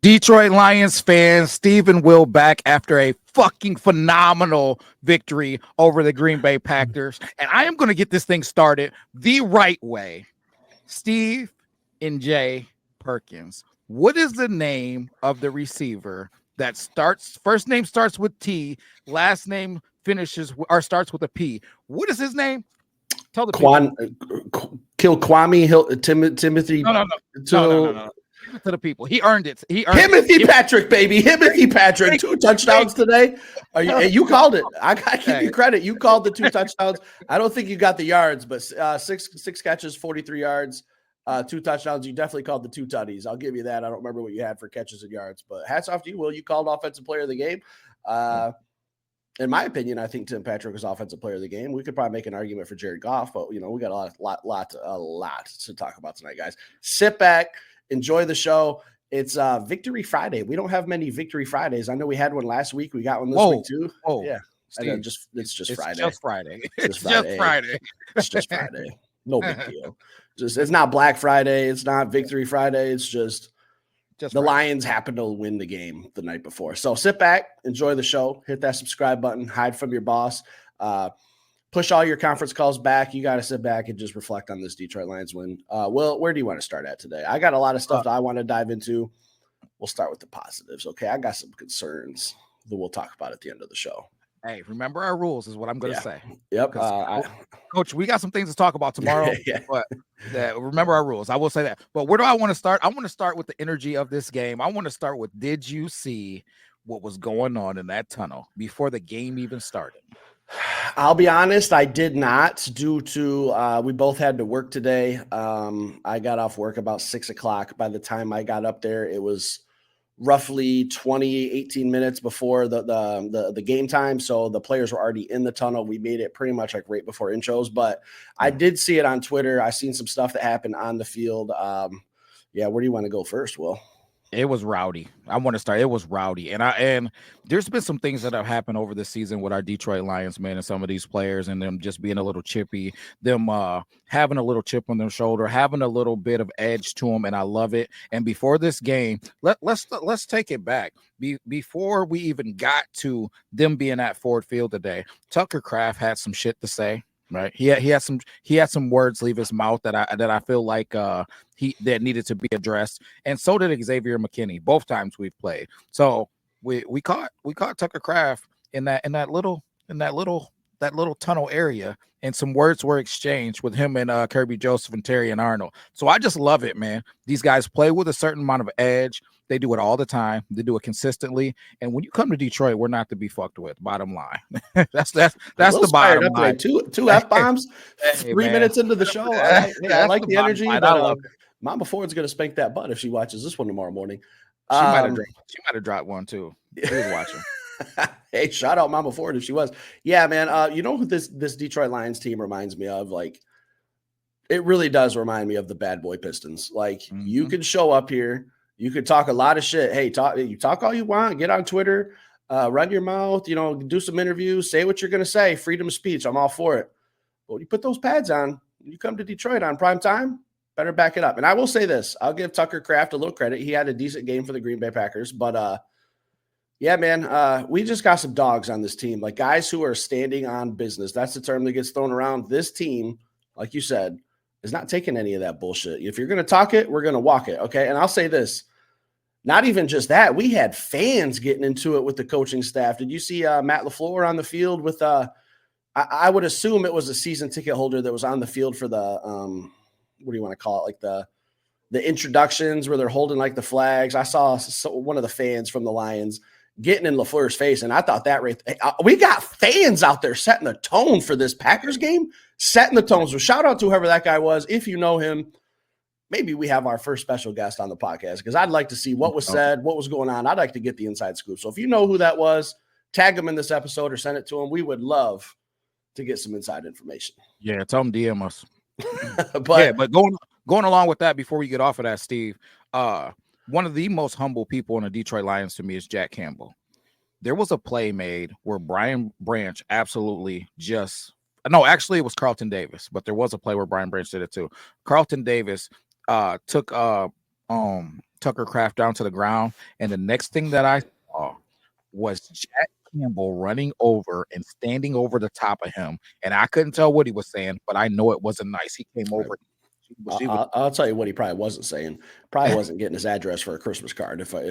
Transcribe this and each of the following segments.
Detroit Lions fans, Stephen Will back after a fucking phenomenal victory over the Green Bay Packers. And I am going to get this thing started the right way. Steve and Jay Perkins, what is the name of the receiver that starts, first name starts with T, last name finishes or starts with a P? What is his name? Tell the people. Kill Kwame Timothy. No. To the people. He earned it. He earned Timothy Patrick, baby. Timothy Patrick. 2 touchdowns today. You called it. I give you credit. You called the 2 touchdowns. I don't think you got the yards, but six catches, 43 yards, 2 touchdowns. You definitely called the 2 tutties. I'll give you that. I don't remember what you had for catches and yards, but hats off to you, Will. You called offensive player of the game. In my opinion, I think Tim Patrick was offensive player of the game. We could probably make an argument for Jared Goff, but we got a lot to talk about tonight, guys. Sit back. Enjoy the show. It's Victory Friday. We don't have many Victory Fridays. I know we had one last week. We got one this week too. Oh, yeah. Steve, it's just Friday. Just Friday. It's just Friday. It's just Friday. No big deal. It's not Black Friday. It's not Victory Friday. It's just the Friday. Lions happen to win the game the night before. So sit back, enjoy the show, hit that subscribe button, hide from your boss. Push all your conference calls back. You got to sit back and just reflect on this Detroit Lions win. Will, where do you want to start at today? I got a lot of stuff that I want to dive into. We'll start with the positives, okay? I got some concerns that we'll talk about at the end of the show. Hey, remember our rules is what I'm going to say. Yep. Coach, we got some things to talk about tomorrow, but remember our rules. I will say that. But where do I want to start? I want to start with the energy of this game. I want to start with, did you see what was going on in that tunnel before the game even started? I'll be honest, I did not, due to we both had to work today. I got off work about 6 o'clock. By the time I got up there, it was roughly 18 minutes before the game time. So the players were already in the tunnel. We made it pretty much like right before intros, but I did see it on Twitter. I seen some stuff that happened on the field. Where do you want to go first, Will? It was rowdy. I want to start. It was rowdy. And there's been some things that have happened over the season with our Detroit Lions, man, and some of these players and them just being a little chippy, them having a little chip on their shoulder, having a little bit of edge to them, and I love it. And before this game, let's take it back. Before we even got to them being at Ford Field today, Tucker Kraft had some shit to say. Right. He had some words leave his mouth that I feel like that needed to be addressed. And so did Xavier McKinney, both times we've played. So we caught Tucker Kraft in that little tunnel area, and some words were exchanged with him and Kirby Joseph and Terry and Arnold. So I just love it, man. These guys play with a certain amount of edge. They do it all the time. They do it consistently. And when you come to Detroit, we're not to be fucked with. Bottom line. that's the bottom line. Two F-bombs, 3 minutes into the show. I like the energy. I love it. Mama Ford's going to spank that butt if she watches this one tomorrow morning. She might have dropped one too. She was watching. Hey, shout out Mama Ford if she was. Yeah, man. You know who this Detroit Lions team reminds me of? Like, it really does remind me of the Bad Boy Pistons. Like, you can show up here. You could talk a lot of shit. Hey, talk all you want. Get on Twitter, run your mouth, do some interviews, say what you're going to say. Freedom of speech. I'm all for it. But when you put those pads on, you come to Detroit on prime time, better back it up. And I will say this. I'll give Tucker Kraft a little credit. He had a decent game for the Green Bay Packers. But, yeah, man, we just got some dogs on this team. Like, guys who are standing on business. That's the term that gets thrown around. This team, like you said, is not taking any of that bullshit. If you're going to talk it, we're going to walk it, okay? And I'll say this. Not even just that. We had fans getting into it with the coaching staff. Did you see Matt LaFleur on the field with I would assume it was a season ticket holder that was on the field for the what do you want to call it? Like the introductions where they're holding like the flags. I saw one of the fans from the Lions getting in LaFleur's face, and I thought that we got fans out there setting the tone for this Packers game, setting the tone. So shout out to whoever that guy was. If you know him, maybe we have our first special guest on the podcast, because I'd like to see what was said, what was going on. I'd like to get the inside scoop. So if you know who that was, tag him in this episode or send it to him. We would love to get some inside information. Yeah, tell him DM us. but going along with that, before we get off of that, Steve, one of the most humble people in the Detroit Lions to me is Jack Campbell. There was a play made where Brian Branch absolutely actually it was Carlton Davis, but there was a play where Brian Branch did it too. Carlton Davis took Tucker Craft down to the ground. And the next thing that I saw was Jack Campbell running over and standing over the top of him. And I couldn't tell what he was saying, but I know it wasn't nice. He came Right. over. She was I'll tell you what he probably wasn't saying. Probably wasn't getting his address for a Christmas card if I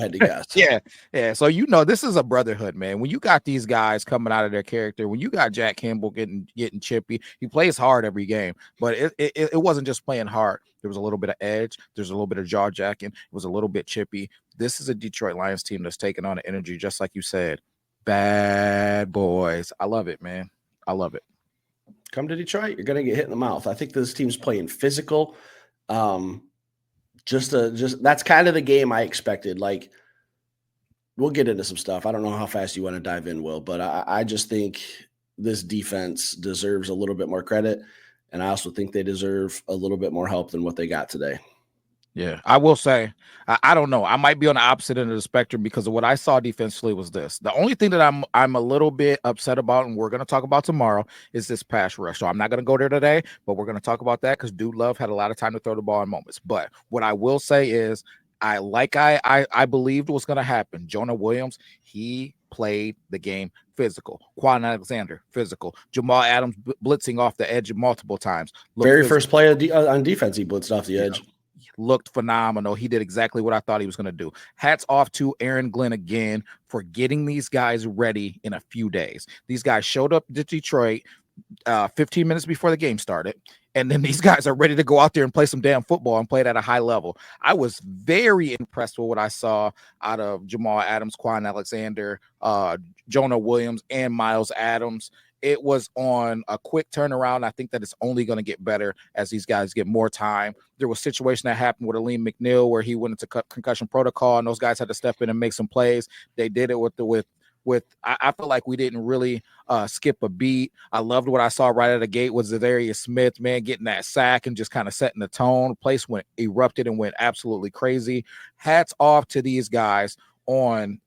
had to guess. Yeah, yeah. So this is a brotherhood, man. When you got these guys coming out of their character, when you got Jack Campbell getting chippy, he plays hard every game, but it wasn't just playing hard. There was a little bit of edge. There's a little bit of jaw jacking. It was a little bit chippy. This is a Detroit Lions team that's taking on the energy, just like you said. Bad boys. I love it, man. I love it. Come to Detroit, you're gonna get hit in the mouth. I think this team's playing physical. Just that's kind of the game I expected. Like, we'll get into some stuff. I don't know how fast you want to dive in, Will, but I just think this defense deserves a little bit more credit, and I also think they deserve a little bit more help than what they got today. Yeah, I will say, I don't know. I might be on the opposite end of the spectrum because of what I saw defensively was this. The only thing that I'm a little bit upset about, and we're going to talk about tomorrow, is this pass rush. So I'm not going to go there today, but we're going to talk about that because Dude Love had a lot of time to throw the ball in moments. But what I will say is, I believed was going to happen. Jonah Williams, he played the game physical. Quan Alexander, physical. Jamal Adams blitzing off the edge multiple times. Very physical. First play on defense, he blitzed off the edge. Looked phenomenal. He did exactly what I thought he was going to do. Hats off to Aaron Glenn again for getting these guys ready in a few days. These guys showed up to Detroit 15 minutes before the game started, and then these guys are ready to go out there and play some damn football and play it at a high level. I was very impressed with what I saw out of Jamal Adams, Quan Alexander, Jonah Williams, and Miles Adams. It was on a quick turnaround. I think that it's only going to get better as these guys get more time. There was a situation that happened with Aleem McNeil where he went into concussion protocol, and those guys had to step in and make some plays. They did it I feel like we didn't really skip a beat. I loved what I saw right out of the gate was Zadarius Smith, man, getting that sack and just kind of setting the tone. The place erupted and went absolutely crazy. Hats off to these guys on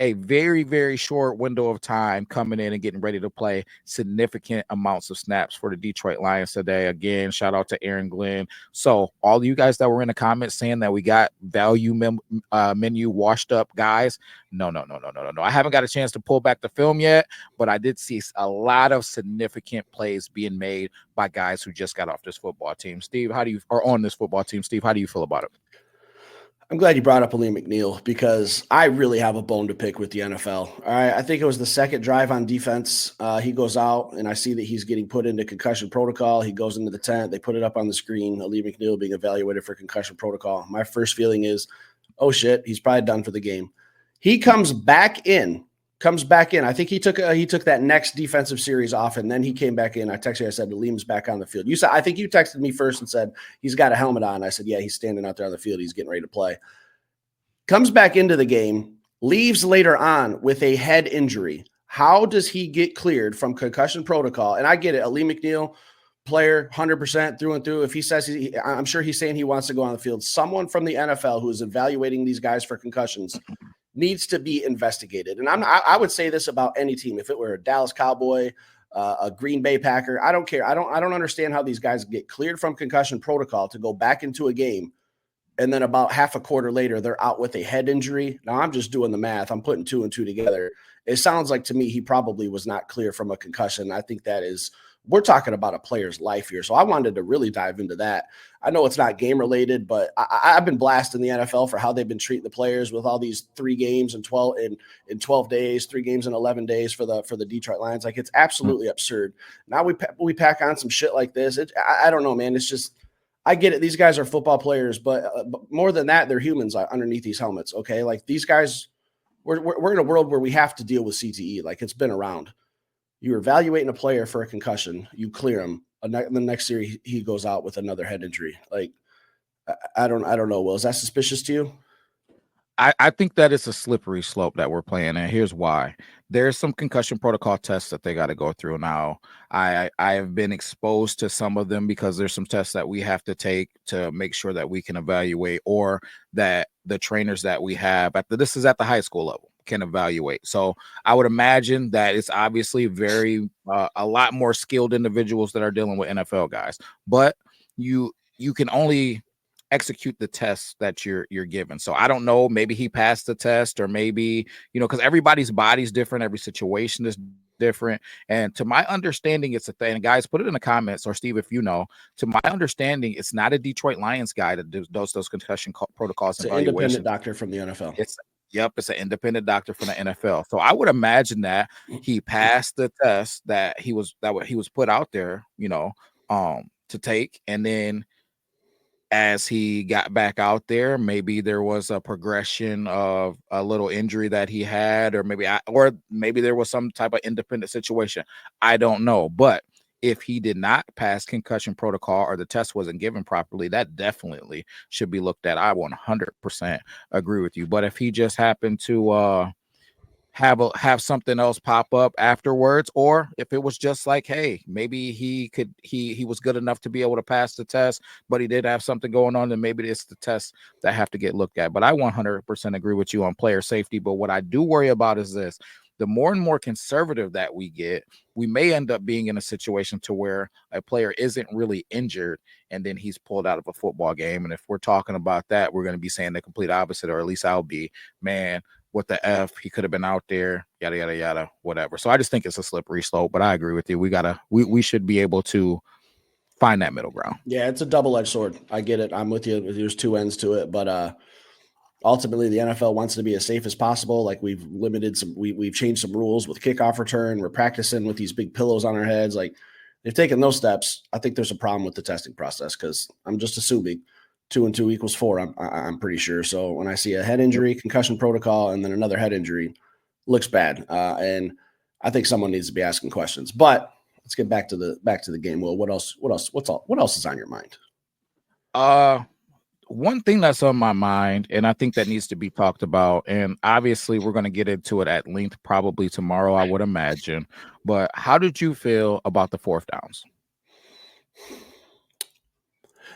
a very, very short window of time coming in and getting ready to play significant amounts of snaps for the Detroit Lions today. Again, shout out to Aaron Glenn. So all of you guys that were in the comments saying that we got value menu washed up guys, no. I haven't got a chance to pull back the film yet, but I did see a lot of significant plays being made by guys who just got off this football team. Steve, on this football team? Steve, how do you feel about it? I'm glad you brought up Aleem McNeil because I really have a bone to pick with the NFL. All right, I think it was the second drive on defense. He goes out, and I see that he's getting put into concussion protocol. He goes into the tent. They put it up on the screen. Aleem McNeil being evaluated for concussion protocol. My first feeling is, oh shit, he's probably done for the game. He comes back in. I think he took that next defensive series off, and then he came back in. I texted you. I said, Aleem's back on the field. I think you texted me first and said he's got a helmet on. I said, yeah, he's standing out there on the field. He's getting ready to play. Comes back into the game, leaves later on with a head injury. How does he get cleared from concussion protocol? And I get it. Aleem McNeil, player, 100% through and through. If he says, I'm sure he's saying he wants to go on the field. Someone from the NFL who is evaluating these guys for concussions needs to be investigated. And I would say this about any team. If it were a Dallas Cowboy, a Green Bay Packer, I don't care. I don't understand how these guys get cleared from concussion protocol to go back into a game, and then about half a quarter later, they're out with a head injury. Now, I'm just doing the math. I'm putting 2 and 2 together. It sounds like to me he probably was not clear from a concussion. I think we're talking about a player's life here. So I wanted to really dive into that. I know it's not game related, but I've been blasting the NFL for how they've been treating the players with all these 3 games in 12 days, 3 games in 11 days for the Detroit Lions. Like, it's absolutely absurd. Now we pack on some shit like this. I don't know, man. It's just, I get it. These guys are football players, but more than that, they're humans underneath these helmets. Okay. Like, these guys, we're in a world where we have to deal with CTE. Like, it's been around. You're evaluating a player for a concussion, you clear him. The next year he goes out with another head injury. Like, I don't know. Will, is that suspicious to you? I think that it's a slippery slope that we're playing, and here's why. There's some concussion protocol tests that they got to go through now. I have been exposed to some of them because there's some tests that we have to take to make sure that we can evaluate, or that the trainers that we have this is at the high school level can evaluate. So I would imagine that it's obviously very a lot more skilled individuals that are dealing with NFL guys, but you can only execute the test that you're given. So I don't know, maybe he passed the test, or maybe, because everybody's body's different, every situation is different. And to my understanding, it's a thing. Guys, put it in the comments, or Steve, if you know. To my understanding, it's not a Detroit Lions guy that does those concussion protocols It's and an independent evaluations. doctor from the NFL. It's an independent doctor from the NFL. So I would imagine that he passed the test that he was put out there, to take. And then as he got back out there, maybe there was a progression of a little injury that he had, or maybe there was some type of independent situation. I don't know. But if he did not pass concussion protocol, or the test wasn't given properly, that definitely should be looked at. I 100% agree with you. But if he just happened to have something else pop up afterwards, or if it was just like, hey, maybe he was good enough to be able to pass the test, but he did have something going on, then maybe it's the tests that have to get looked at. But I 100% agree with you on player safety. But what I do worry about is this: the more and more conservative that we get, we may end up being in a situation to where a player isn't really injured and then he's pulled out of a football game. And if we're talking about that, we're going to be saying the complete opposite, or at least I'll be, man, what the F, he could have been out there, yada, yada, yada, whatever. So I just think it's a slippery slope, but I agree with you. We should be able to find that middle ground. Yeah, it's a double-edged sword. I get it. I'm with you. There's two ends to it, but ultimately the NFL wants to be as safe as possible. Like, we've changed some rules with kickoff return. We're practicing with these big pillows on our heads. Like, they've taken those steps. I think there's a problem with the testing process, because I'm just assuming 2 and 2 equals 4. I'm pretty sure. So when I see a head injury, concussion protocol, and then another head injury, looks bad. And I think someone needs to be asking questions. But let's get back to the game. Well, what else is on your mind? One thing that's on my mind, and I think that needs to be talked about, and obviously we're going to get into it at length probably tomorrow, I would imagine. But how did you feel about the fourth downs?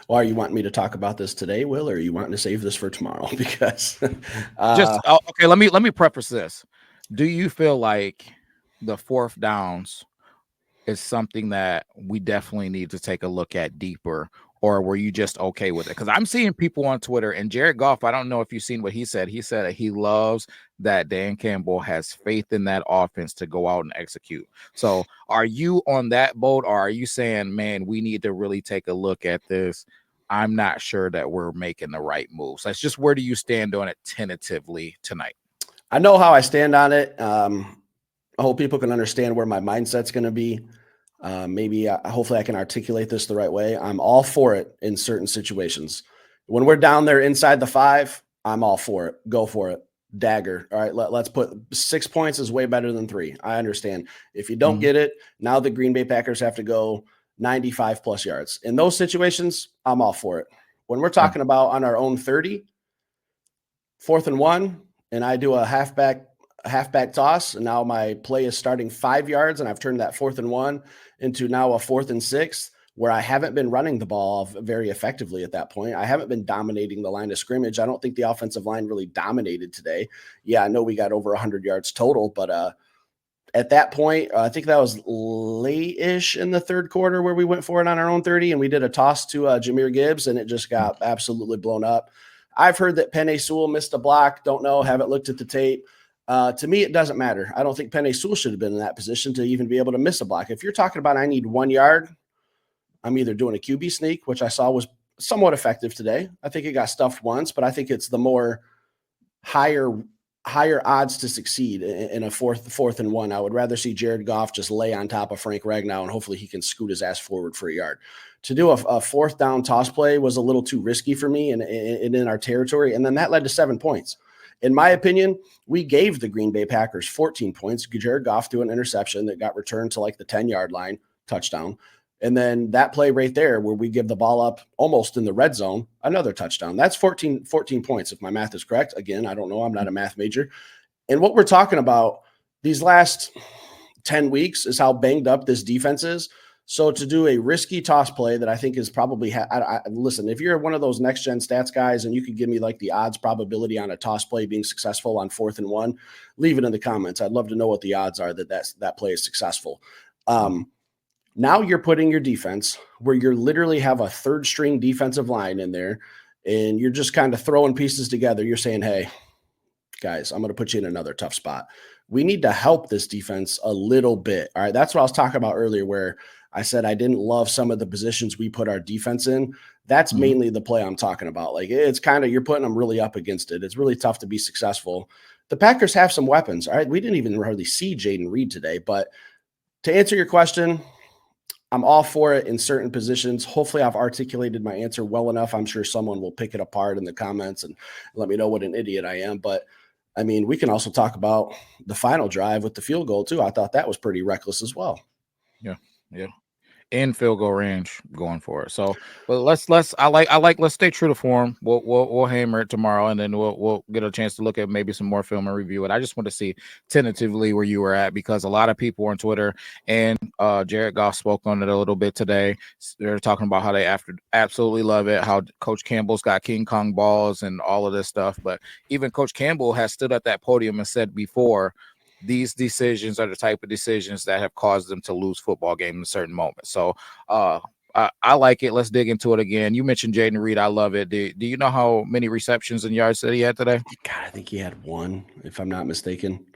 Well, are you wanting me to talk about this today, Will, or are you wanting to save this for tomorrow? Because okay, let me preface this. Do you feel like the fourth downs is something that we definitely need to take a look at deeper, or were you just okay with it? Because I'm seeing people on Twitter, and Jared Goff, I don't know if you've seen what he said. He said that he loves that Dan Campbell has faith in that offense to go out and execute. So are you on that boat, or are you saying, man, we need to really take a look at this? I'm not sure that we're making the right moves. That's just, where do you stand on it tentatively tonight? I know how I stand on it. I hope people can understand where my mindset's going to be. Hopefully I can articulate this the right way. I'm all for it in certain situations. When we're down there inside the 5, I'm all for it. Go for it. Dagger. All right, let's put 6 points is way better than 3. I understand. If you don't get it, now the Green Bay Packers have to go 95 plus yards. In those situations, I'm all for it. When we're talking about on our own 30, 4th and 1, and I do a halfback toss, and now my play is starting 5 yards, and I've turned that 4th and 1 into now a 4th and 6, where I haven't been running the ball very effectively at that point. I haven't been dominating the line of scrimmage. I don't think the offensive line really dominated today. Yeah, I know we got over 100 yards total, but at that point, I think that was late-ish in the third quarter where we went for it on our own 30, and we did a toss to Jahmyr Gibbs, and it just got absolutely blown up. I've heard that Penei Sewell missed a block. Don't know. Haven't looked at the tape. To me, it doesn't matter. I don't think Penei Sewell should have been in that position to even be able to miss a block. If you're talking about I need 1 yard, I'm either doing a QB sneak, which I saw was somewhat effective today. I think it got stuffed once, but I think it's the more higher odds to succeed in a fourth and 1. I would rather see Jared Goff just lay on top of Frank Ragnow, and hopefully he can scoot his ass forward for a yard. To do a 4th down toss play was a little too risky for me and in our territory, and then that led to 7 points. In my opinion, we gave the Green Bay Packers 14 points. Jared Goff threw an interception that got returned to like the 10-yard line, touchdown. And then that play right there where we give the ball up almost in the red zone, another touchdown. That's 14 points, if my math is correct. Again, I don't know. I'm not a math major. And what we're talking about these last 10 weeks is how banged up this defense is. So to do a risky toss play that I think is probably listen, if you're one of those next gen stats guys and you could give me like the odds probability on a toss play being successful on 4th and 1, leave it in the comments. I'd love to know what the odds are that play is successful. Now you're putting your defense where you literally have a third string defensive line in there, and you're just kind of throwing pieces together. You're saying, hey, guys, I'm going to put you in another tough spot. We need to help this defense a little bit. All right. That's what I was talking about earlier, where I said I didn't love some of the positions we put our defense in. That's mainly the play I'm talking about. Like, it's kind of, you're putting them really up against it. It's really tough to be successful. The Packers have some weapons. All right. We didn't even hardly see Jaden Reed today. But to answer your question, I'm all for it in certain positions. Hopefully, I've articulated my answer well enough. I'm sure someone will pick it apart in the comments and let me know what an idiot I am. But I mean, we can also talk about the final drive with the field goal too. I thought that was pretty reckless as well. Yeah. Yeah. In field goal range going for it. So, but let's stay true to form. We'll hammer it tomorrow, and then we'll get a chance to look at maybe some more film and review it. I just want to see tentatively where you were at, because a lot of people on Twitter and Jared Goff spoke on it a little bit today. They're talking about how they absolutely love it, how Coach Campbell's got King Kong balls and all of this stuff. But even Coach Campbell has stood at that podium and said before, these decisions are the type of decisions that have caused them to lose football games in certain moments. So I like it. Let's dig into it again. You mentioned Jaden Reed. I love it. Do you know how many receptions and yards that he had today? God, I think he had one, if I'm not mistaken.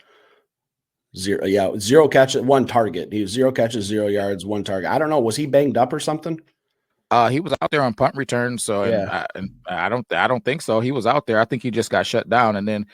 Zero. Yeah, 0 catches, 1 target. He was 0 catches, 0 yards, 1 target. I don't know. Was he banged up or something? He was out there on punt return, so Yeah. and I don't think so. He was out there. I think he just got shut down. And then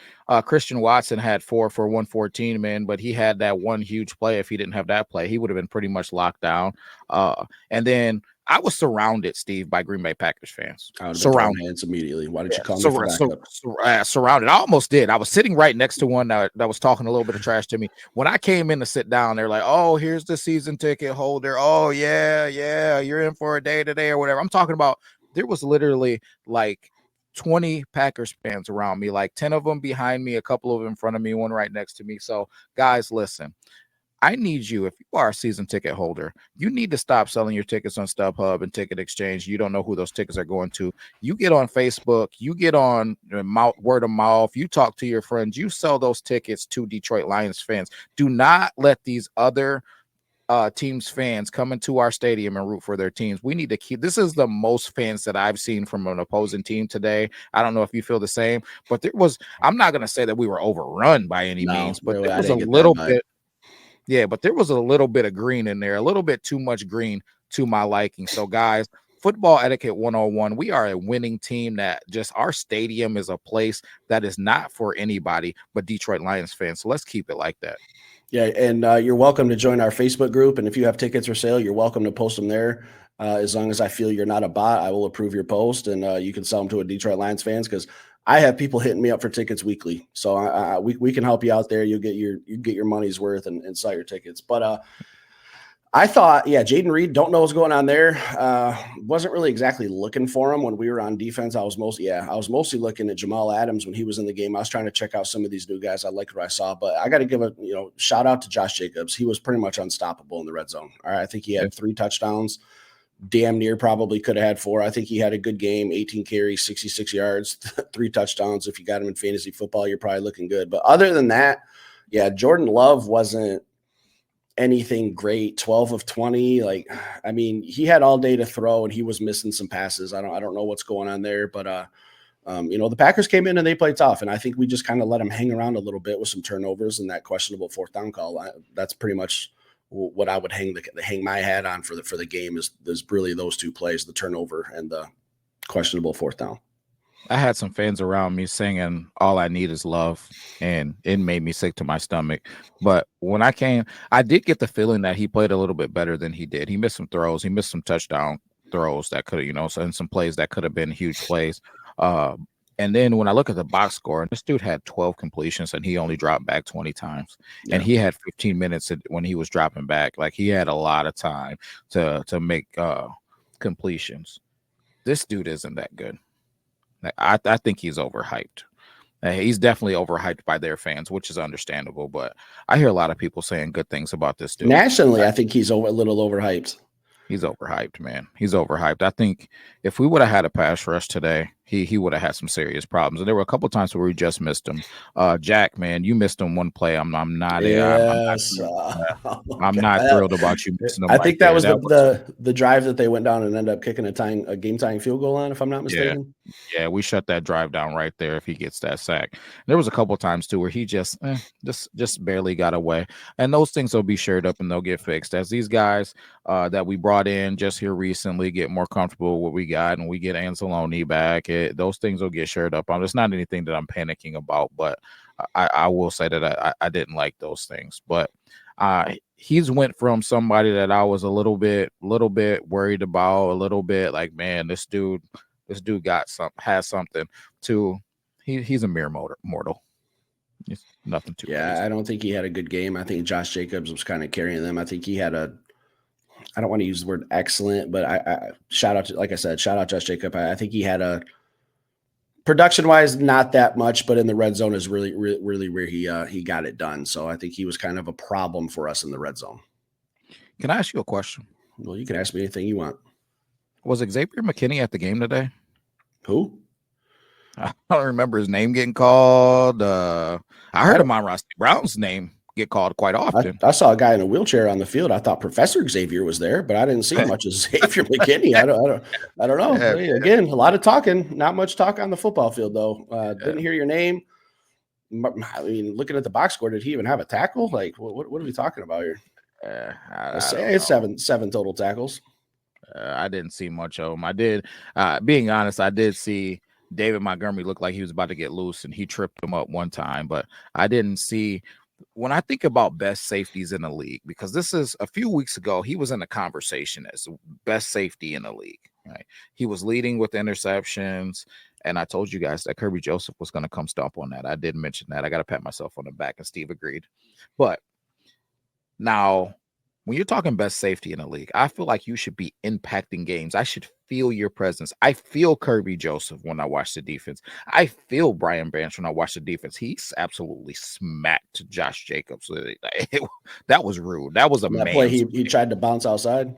Christian Watson had 4 for 114, man, but he had that one huge play. If he didn't have that play, he would have been pretty much locked down. And then I was surrounded, Steve, by Green Bay Packers fans. I would have been throwing hands immediately. Why didn't you call me for backup? Surrounded. I almost did. I was sitting right next to one that was talking a little bit of trash to me. When I came in to sit down, they're like, "Oh, here's the season ticket holder. Oh, yeah, you're in for a day today or whatever." I'm talking about, there was literally like 20 Packers fans around me, like 10 of them behind me, a couple of them in front of me, one right next to me. So, guys, listen. I need you, if you are a season ticket holder, you need to stop selling your tickets on StubHub and Ticket Exchange. You don't know who those tickets are going to. You get on Facebook, you get on word of mouth, you talk to your friends, you sell those tickets to Detroit Lions fans. Do not let these other teams fans come into our stadium and root for their teams. We need to keep, this is the most fans that I've seen from an opposing team today. I don't know if you feel the same, but I'm not going to say that we were overrun by any means, but really, there was a little bit. Yeah, but there was a little bit of green in there, a little bit too much green to my liking. So, guys, football etiquette 101. We are a winning team that just, our stadium is a place that is not for anybody but Detroit Lions fans. So let's keep it like that. Yeah, and you're welcome to join our Facebook group. And if you have tickets for sale, you're welcome to post them there. As long as I feel you're not a bot, I will approve your post, and you can sell them to a Detroit Lions fans, because I have people hitting me up for tickets weekly. So we can help you out there. You get your money's worth and sell your tickets. But I thought, Jaden Reed, don't know what's going on there. Wasn't really exactly looking for him when we were on defense. I was mostly looking at Jamal Adams when he was in the game. I was trying to check out some of these new guys. I liked what I saw, but I got to give a shout out to Josh Jacobs. He was pretty much unstoppable in the red zone. All right, I think he had 3 touchdowns. Damn near probably could have had 4. I think he had a good game, 18 carries, 66 yards, 3 touchdowns. If you got him in fantasy football, you're probably looking good. But other than that, Jordan Love wasn't anything great. 12 of 20. Like, I mean, he had all day to throw and he was missing some passes. I don't know what's going on there, but the Packers came in and they played tough, and I think we just kind of let them hang around a little bit with some turnovers and that questionable 4th down call. That's pretty much what I would hang my hat on for the game is really those 2 plays, the turnover and the questionable 4th down. I had some fans around me singing "All I Need Is Love," and it made me sick to my stomach. But when I came, I did get the feeling that he played a little bit better than he did. He missed some throws. He missed some touchdown throws that could have, and some plays that could have been huge plays. And then when I look at the box score, this dude had 12 completions and he only dropped back 20 times. Yeah. And he had 15 minutes when he was dropping back. Like, he had a lot of time to make completions. This dude isn't that good. I think he's overhyped. He's definitely overhyped by their fans, which is understandable. But I hear a lot of people saying good things about this dude. Nationally, I think he's a little overhyped. He's overhyped, man. He's overhyped. I think if we would have had a pass rush today, he would have had some serious problems. And there were a couple times where we just missed him. Jack, man, you missed him one play. I'm not Yes. Oh, I'm not God. thrilled about you missing him I right think that there. was That was the drive that they went down and ended up kicking a game tying field goal on, if I'm not yeah. mistaken. Yeah, we shut that drive down right there if he gets that sack. There was a couple times too where he just barely got away. And those things will be shared up and they'll get fixed as these guys that we brought in just here recently get more comfortable with what we got and we get Anzalone back. Those things will get shared up. It's not anything that I'm panicking about, but I will say that I didn't like those things. But he's went from somebody that I was a little bit worried about, a little bit like, man, this dude has something to he's a mere mortal. It's nothing too Yeah, crazy. I don't think he had a good game. I think Josh Jacobs was kind of carrying them. I think he had I don't want to use the word excellent, but I shout out to, like I said, shout out Josh Jacob. I think he had a production wise, not that much, but in the red zone is really where he got it done. So I think he was kind of a problem for us in the red zone. Can I ask you a question? Well, you can ask me anything you want. Was Xavier McKinney at the game today? Who? I don't remember his name getting called. I heard Amon-Ra St. Brown's name get called quite often. I saw a guy in a wheelchair on the field. I thought Professor Xavier was there, but I didn't see much of Xavier McKinney. I don't know. Yeah, Hey, again, a lot of talking, not much talk on the football field though. Didn't hear your name. I mean, looking at the box score, did he even have a tackle? Like, what are we talking about here? I Say it's seven total tackles. I didn't see much of him. I did, being honest, I did see David Montgomery look like he was about to get loose and he tripped him up one time, but I didn't see. When I think about best safeties in the league, because this is a few weeks ago, he was in the conversation as best safety in the league. Right? He was leading with interceptions, and I told you guys that Kirby Joseph was going to come stomp on that. I did mention that. I got to pat myself on the back, and Steve agreed. But now, when you're talking best safety in the league, I feel like you should be impacting games. I should feel your presence. I feel Kirby Joseph when I watch the defense. I feel Brian Branch when I watch the defense. He's absolutely smacked Josh Jacobs. That was rude. That was a man. That play he tried to bounce outside.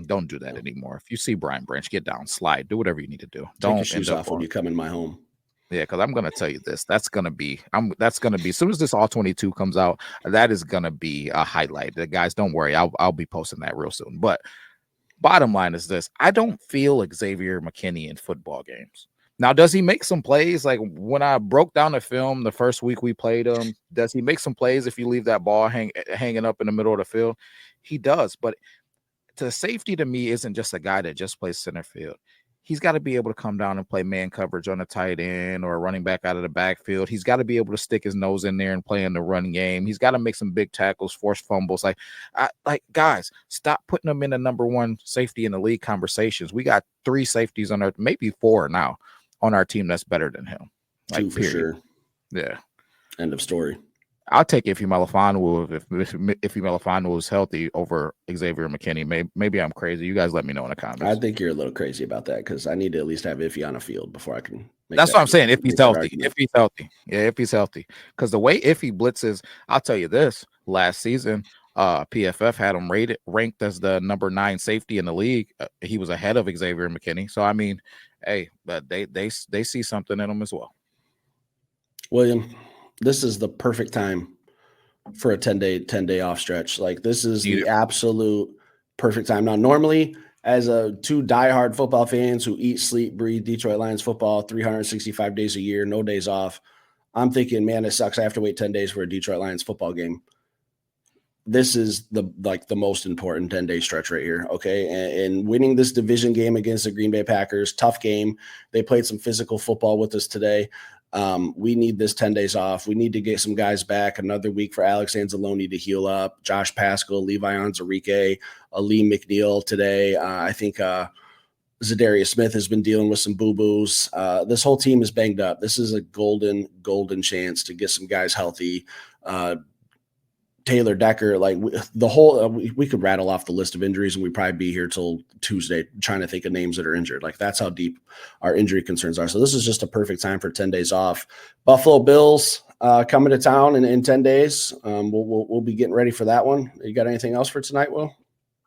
Don't do that anymore. If you see Brian Branch, get down, slide, do whatever you need to do. Take your shoes off when you come in my home. Yeah, because I'm gonna tell you this. That's gonna be as soon as this all 22 comes out, that is gonna be a highlight. The guys, don't worry, I'll be posting that real soon. But bottom line is this: I don't feel Xavier McKinney in football games. Now, does he make some plays? Like when I broke down the film the first week we played him, does he make some plays if you leave that ball hanging up in the middle of the field? He does, but to safety to me isn't just a guy that just plays center field. He's got to be able to come down and play man coverage on a tight end or a running back out of the backfield. He's got to be able to stick his nose in there and play in the run game. He's got to make some big tackles, force fumbles. Like guys, stop putting him in the number one safety in the league conversations. We got 3 safeties on our, maybe 4 now on our team that's better than him. Like, 2 for sure. Yeah. End of story. I'll take Ife Melifonwu if Melifonwu is healthy over Xavier McKinney. Maybe I'm crazy. You guys let me know in the comments. I think you're a little crazy about that because I need to at least have Ife on a field before I can. That's what I'm saying. If he's healthy, yeah, if he's healthy, because the way Ife blitzes, I'll tell you this: last season, PFF had him ranked as the number 9 safety in the league. He was ahead of Xavier McKinney. So I mean, hey, but they see something in him as well. William, this is the perfect time for a 10-day off stretch. Like this is the absolute perfect time. Now, normally as a 2 diehard football fans who eat, sleep, breathe Detroit Lions football 365 days a year, no days off, I'm thinking, man, it sucks. I have to wait 10 days for a Detroit Lions football game. This is the most important 10-day stretch right here. Okay. And winning this division game against the Green Bay Packers, tough game. They played some physical football with us today. We need this 10 days off. We need to get some guys back. Another week for Alex Anzalone to heal up. Josh Pascal, Levi Onwuzurike, Ali McNeil today. I think Zadarius Smith has been dealing with some boo-boos. This whole team is banged up. This is a golden chance to get some guys healthy. Taylor Decker, like the whole, we could rattle off the list of injuries and we'd probably be here till Tuesday trying to think of names that are injured. Like that's how deep our injury concerns are. So this is just a perfect time for 10 days off. Buffalo Bills coming to town in 10 days. We'll be getting ready for that one. You got anything else for tonight, Will?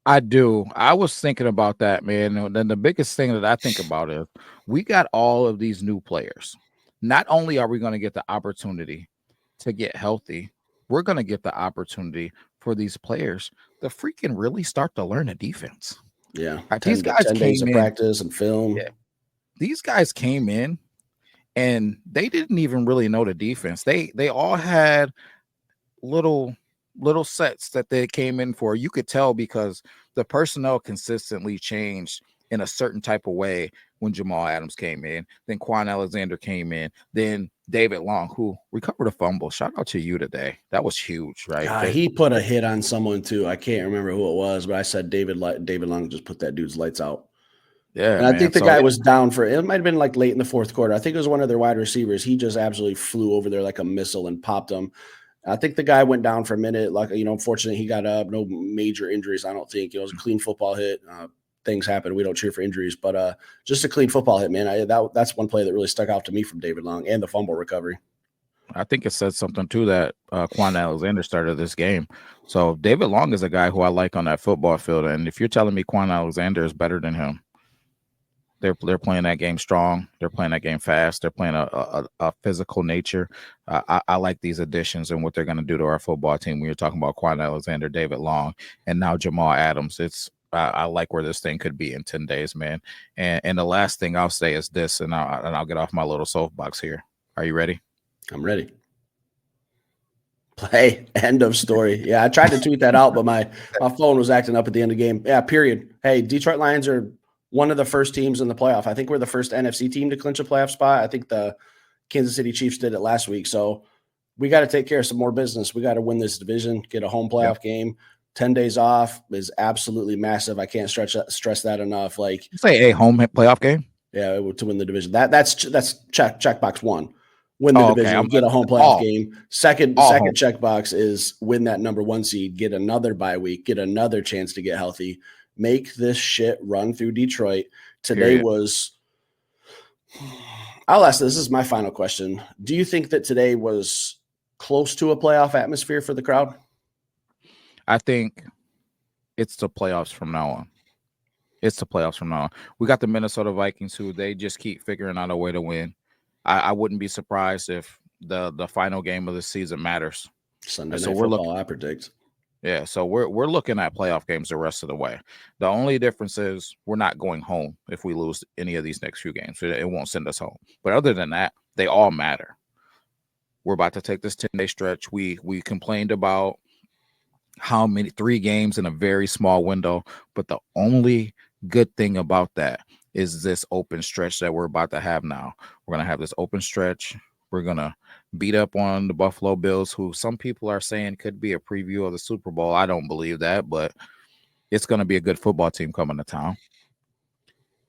I do. I was thinking about that, man. And then the biggest thing that I think about is we got all of these new players. Not only are we going to get the opportunity to get healthy, we're going to get the opportunity for these players to freaking really start to learn a defense. Yeah, These guys 10 days came of in. practice and film. Yeah, these guys came in and they didn't even really know the defense. They all had little sets that they came in for. You could tell because the personnel consistently changed in a certain type of way when Jamal Adams came in, then Quan Alexander came in, then David Long, who recovered a fumble. Shout out to you today. That was huge, right? He put a hit on someone too. I can't remember who it was, but I said David Long just put that dude's lights out. Yeah, And I man. think the So guy was down for it. Might have been like late in the fourth quarter. I think it was one of their wide receivers. He just absolutely flew over there like a missile and popped him. I think the guy went down for a minute. Like, unfortunately, he got up. No major injuries, I don't think. It was a clean football hit. Things happen. We don't cheer for injuries, but just a clean football hit, man. That's one play that really stuck out to me from David Long and the fumble recovery. I think it said something too that Quan Alexander started this game. So David Long is a guy who I like on that football field. And if you're telling me Quan Alexander is better than him, they're playing that game strong. They're playing that game fast. They're playing a physical nature. I like these additions and what they're going to do to our football team. When you're talking about Quan Alexander, David Long, and now Jamal Adams, I like where this thing could be in 10 days, man. And the last thing I'll say is this, and I'll get off my little soapbox here. Are you ready? I'm ready. Play. End of story. Yeah, I tried to tweet that out, but my phone was acting up at the end of the game. Yeah, period. Hey, Detroit Lions are one of the first teams in the playoff. I think we're the first NFC team to clinch a playoff spot. I think the Kansas City Chiefs did it last week. So we got to take care of some more business. We got to win this division, get a home playoff game. 10 days off is absolutely massive. I can't stress that enough. Like, you say a home playoff game? Yeah, to win the division. That's checkbox one. Win the division, okay. get a home playoff game. Second checkbox is win that number 1 seed, get another bye week, get another chance to get healthy. Make this shit run through Detroit. Today was I'll ask this is my final question. Do you think that today was close to a playoff atmosphere for the crowd? I think it's the playoffs from now on. It's the playoffs from now on. We got the Minnesota Vikings who they just keep figuring out a way to win. I wouldn't be surprised if the final game of the season matters. Sunday night football, I predict. Yeah, so we're looking at playoff games the rest of the way. The only difference is we're not going home if we lose any of these next few games. It won't send us home. But other than that, they all matter. We're about to take this 10-day stretch. We complained about how many 3 games in a very small window, but the only good thing about that is this open stretch that we're about to have now. We're going to have this open stretch. We're going to beat up on the Buffalo Bills, who some people are saying could be a preview of the Super Bowl. I don't believe that, but it's going to be a good football team coming to town.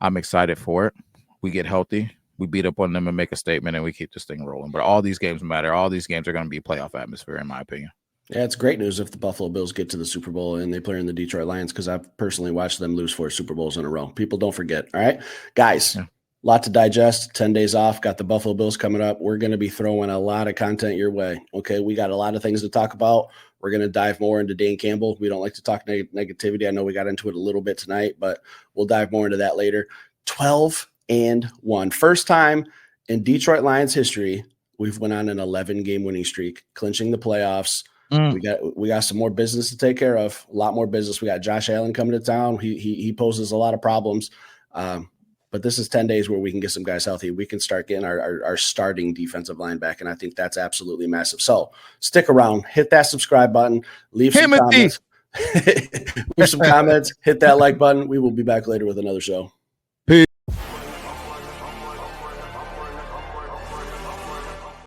I'm excited for it. We get healthy. We beat up on them and make a statement, and we keep this thing rolling. But all these games matter. All these games are going to be playoff atmosphere, in my opinion. Yeah, it's great news if the Buffalo Bills get to the Super Bowl and they play in the Detroit Lions, because I've personally watched them lose 4 Super Bowls in a row. People don't forget. All right, guys, lot to digest. 10 days off. Got the Buffalo Bills coming up. We're going to be throwing a lot of content your way. Okay, we got a lot of things to talk about. We're going to dive more into Dan Campbell. We don't like to talk negativity. I know we got into it a little bit tonight, but we'll dive more into that later. 12-1. First time in Detroit Lions history, we've went on an 11-game winning streak, clinching the playoffs. We got some more business to take care of. A lot more business. We got Josh Allen coming to town. He poses a lot of problems. But this is 10 days where we can get some guys healthy. We can start getting our starting defensive line back, and I think that's absolutely massive. So stick around, hit that subscribe button, leave some comments. Leave some comments, hit that like button. We will be back later with another show.